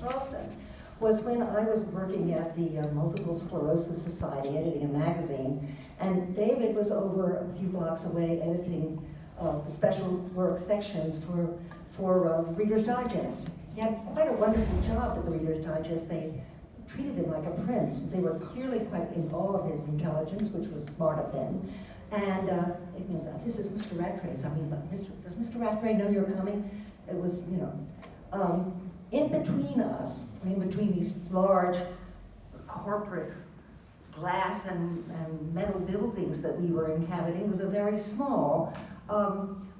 most often was when I was working at the Multiple Sclerosis Society, editing a magazine, and David was over a few blocks away editing special work sections for Reader's Digest. He had quite a wonderful job at the Reader's Digest. They treated him like a prince. They were clearly quite in awe of his intelligence, which was smart of them. And this is Mr. Rattray's. Does Mr. Rattray know you're coming? It was, in between us, in between these large corporate glass and metal buildings that we were inhabiting was a very small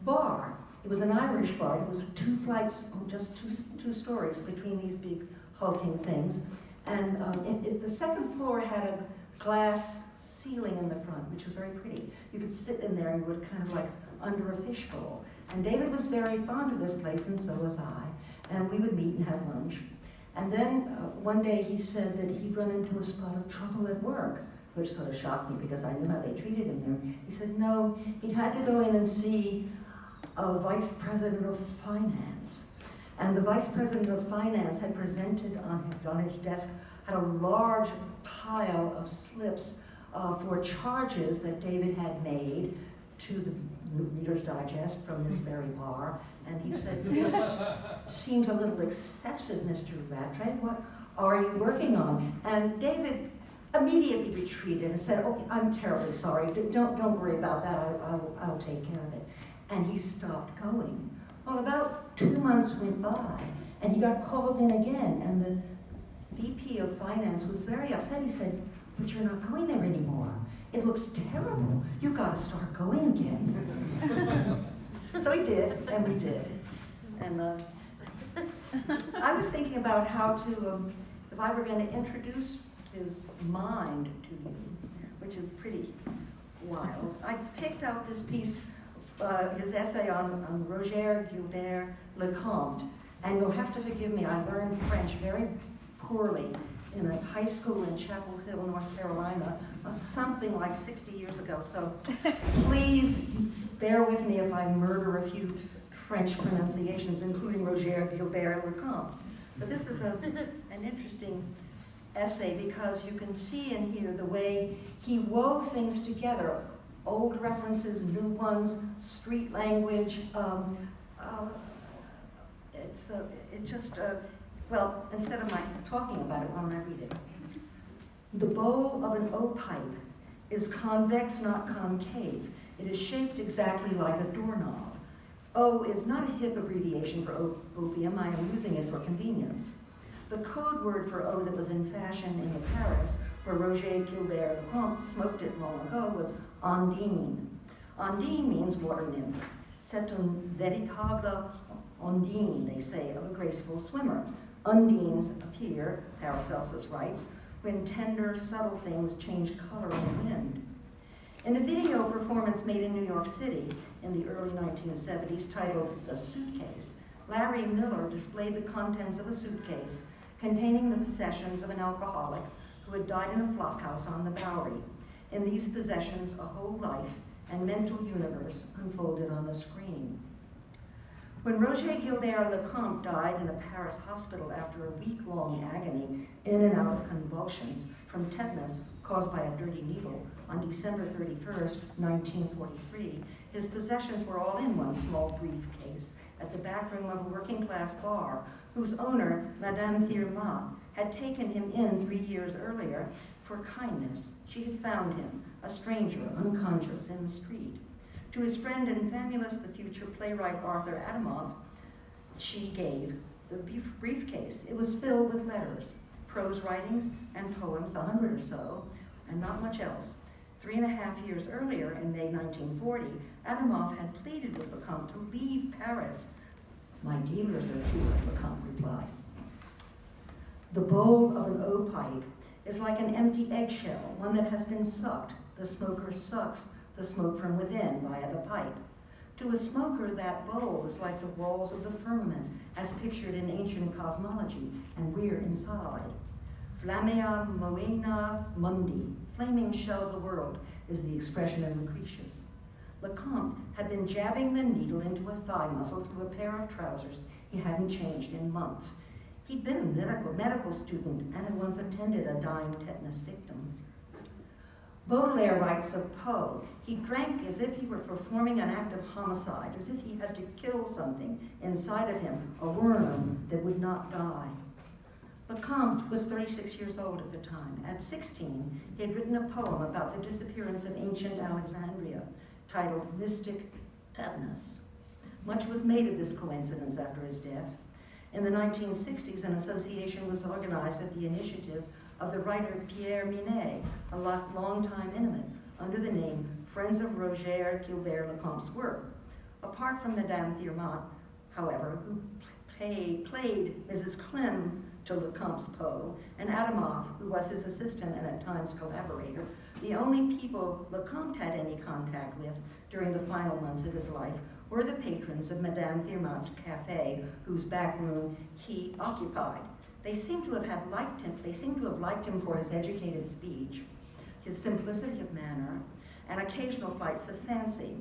bar. It was an Irish bar. It was 2 flights, just two stories between these big hulking things. And the second floor had a glass ceiling in the front, which was very pretty. You could sit in there and you would kind of like under a fishbowl. And David was very fond of this place, and so was I. And we would meet and have lunch. And then one day he said that he'd run into a spot of trouble at work, which sort of shocked me because I knew how they treated him there. He said no, he'd had to go in and see a vice president of finance. And the vice president of finance had presented on his desk, had a large pile of slips for charges that David had made to the Reader's Digest from this very bar. And he said, this seems a little excessive, Mr. Rattray. What are you working on? And David immediately retreated and said, oh, I'm terribly sorry. Don't worry about that. I'll take care of it. And he stopped going. Well, about 2 months went by, and he got called in again, and the VP of Finance was very upset. He said, but you're not going there anymore. It looks terrible. You got to start going again. So he did, and we did. And I was thinking about how to, if I were going to introduce his mind to you, which is pretty wild, I picked out this piece, his essay on Roger Gilbert-Lecomte. And you'll have to forgive me, I learned French very poorly in a high school in Chapel Hill, North Carolina, something like 60 years ago. So please bear with me if I murder a few French pronunciations, including Roger Gilbert-Lecomte. But this is an interesting essay because you can see in here the way he wove things together, old references, new ones, street language. Well, instead of my talking about it, why don't I read it? The bowl of an O-pipe is convex, not concave. It is shaped exactly like a doorknob. O is not a hip abbreviation for opium. I am using it for convenience. The code word for O that was in fashion in Paris, where Roger Gilbert-Lecomte smoked it long ago, was ondine. Ondine means water nymph. C'est une véritable ondine, they say, of a graceful swimmer. Undines appear, Paracelsus writes, when tender, subtle things change color in the wind. In a video performance made in New York City in the early 1970s titled The Suitcase, Larry Miller displayed the contents of a suitcase containing the possessions of an alcoholic who had died in a flophouse on the Bowery. In these possessions, a whole life and mental universe unfolded on the screen. When Roger Gilbert-Lecomte died in a Paris hospital after a week-long agony in and out of convulsions from tetanus caused by a dirty needle on December 31st, 1943, his possessions were all in one small briefcase at the back room of a working-class bar whose owner, Madame Thiermat, had taken him in 3 years earlier for kindness. She had found him, a stranger, unconscious, in the street. To his friend and famulous, the future playwright Arthur Adamov, she gave the briefcase. It was filled with letters, prose writings and poems, 100 or so, and not much else. 3.5 years earlier, in May 1940, Adamov had pleaded with Lecomte to leave Paris. My dealers are here, Lecomte replied. The bowl of an O-pipe is like an empty eggshell, one that has been sucked. The smoker sucks the smoke from within via the pipe. To a smoker, that bowl is like the walls of the firmament, as pictured in ancient cosmology, and we're inside. Flammea moena mundi, flaming shell of the world, is the expression in Lucretius. Lecomte had been jabbing the needle into a thigh muscle through a pair of trousers he hadn't changed in months. He'd been a medical student and had once attended a dying tetanus victim. Baudelaire writes of Poe, he drank as if he were performing an act of homicide, as if he had to kill something inside of him, a worm that would not die. Lecomte was 36 years old at the time. At 16, he had written a poem about the disappearance of ancient Alexandria, titled Mystic Tetanus. Much was made of this coincidence after his death. In the 1960s, an association was organized at the initiative of the writer Pierre Minet, a longtime intimate, under the name Friends of Roger Gilbert-Lecomte's work. Apart from Madame Thiermat, however, who played Mrs. Clem to Lecomte's Poe, and Adamov, who was his assistant and at times collaborator, the only people Lecomte had any contact with during the final months of his life were the patrons of Madame Thiermat's cafe, whose back room he occupied. They seem to have liked him for his educated speech, his simplicity of manner, and occasional flights of fancy.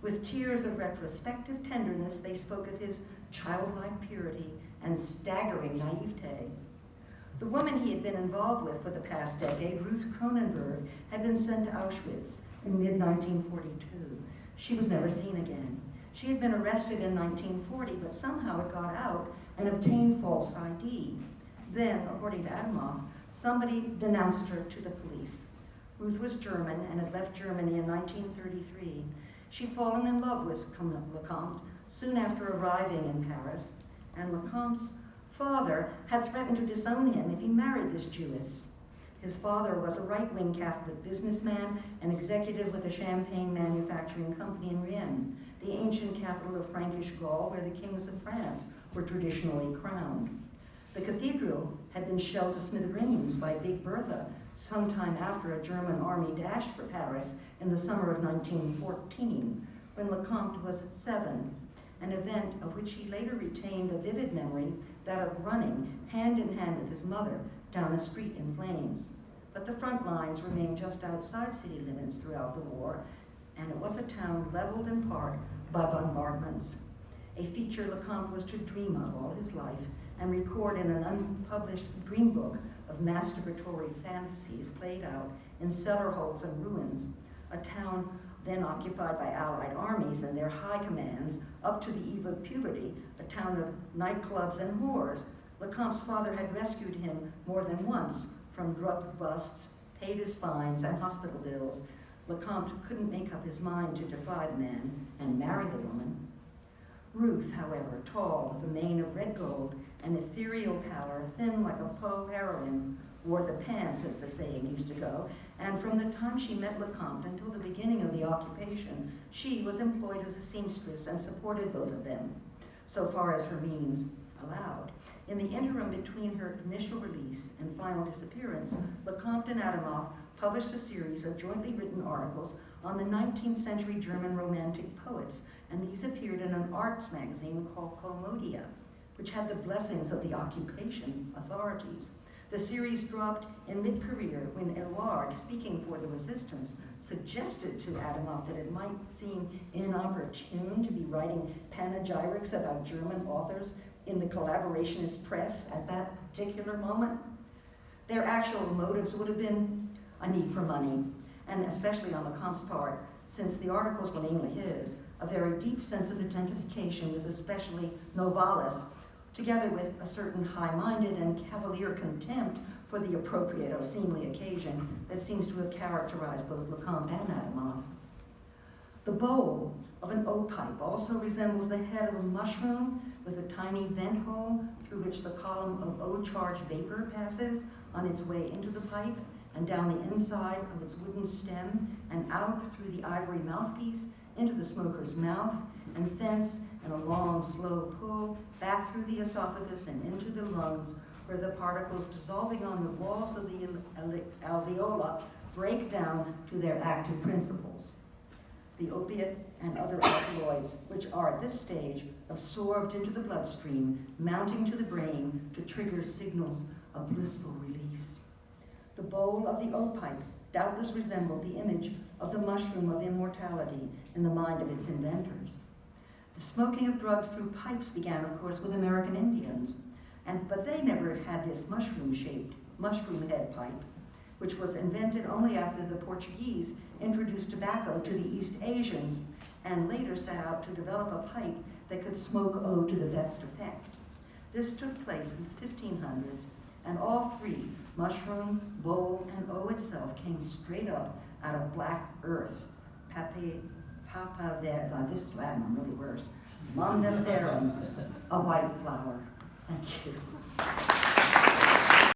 With tears of retrospective tenderness, they spoke of his childlike purity and staggering naivete. The woman he had been involved with for the past decade, Ruth Cronenberg, had been sent to Auschwitz in mid-1942. She was never seen again. She had been arrested in 1940, but somehow had got out and obtained false ID. Then, according to Adamov, somebody denounced her to the police. Ruth was German and had left Germany in 1933. She'd fallen in love with Lecomte soon after arriving in Paris, and Lecomte's father had threatened to disown him if he married this Jewess. His father was a right-wing Catholic businessman and executive with a champagne manufacturing company in Rennes, the ancient capital of Frankish Gaul, where the kings of France were traditionally crowned. The cathedral had been shelled to smithereens by Big Bertha sometime after a German army dashed for Paris in the summer of 1914, when Lecomte was 7, an event of which he later retained a vivid memory, that of running hand in hand with his mother down a street in flames. But the front lines remained just outside city limits throughout the war, and it was a town leveled in part by bombardments, a feature Lecomte was to dream of all his life and record in an unpublished dream book of masturbatory fantasies played out in cellar holes and ruins, a town then occupied by Allied armies and their high commands up to the eve of puberty, a town of nightclubs and whores. Lecomte's father had rescued him more than once from drug busts, paid his fines and hospital bills. Lecomte couldn't make up his mind to defy the man and marry the woman. Ruth, however, tall, with a mane of red gold and ethereal pallor, thin like a Poe heroine, wore the pants, as the saying used to go, and from the time she met Lecomte until the beginning of the occupation, she was employed as a seamstress and supported both of them, so far as her means allowed. In the interim between her initial release and final disappearance, Lecomte and Adamov published a series of jointly written articles on the 19th century German Romantic poets, and these appeared in an arts magazine called Commodia, which had the blessings of the occupation authorities. The series dropped in mid-career when Éluard, speaking for the resistance, suggested to Adamov that it might seem inopportune to be writing panegyrics about German authors in the collaborationist press at that particular moment. Their actual motives would have been a need for money, and especially on Lecomte's part, since the articles were mainly his, a very deep sense of identification with especially Novalis, together with a certain high-minded and cavalier contempt for the appropriate or seemly occasion that seems to have characterized both Lecomte and Adamov. The bowl of an O-pipe also resembles the head of a mushroom with a tiny vent hole through which the column of O-charged vapor passes on its way into the pipe and down the inside of its wooden stem and out through the ivory mouthpiece into the smoker's mouth, and thence in a long, slow pull back through the esophagus and into the lungs, where the particles dissolving on the walls of the alveoli break down to their active principles, the opiate and other alkaloids, which are at this stage absorbed into the bloodstream, mounting to the brain to trigger signals of blissful release. The bowl of the O-pipe doubtless resembled the image of the mushroom of immortality in the mind of its inventors. The smoking of drugs through pipes began, of course, with American Indians, But they never had this mushroom head pipe, which was invented only after the Portuguese introduced tobacco to the East Asians and later set out to develop a pipe that could smoke O to the best effect. This took place in the 1500s, and all three, mushroom, bowl, and O itself, came straight up out of black earth. This is Latin, I'm really worse. Mamniferum, a white flower. Thank you.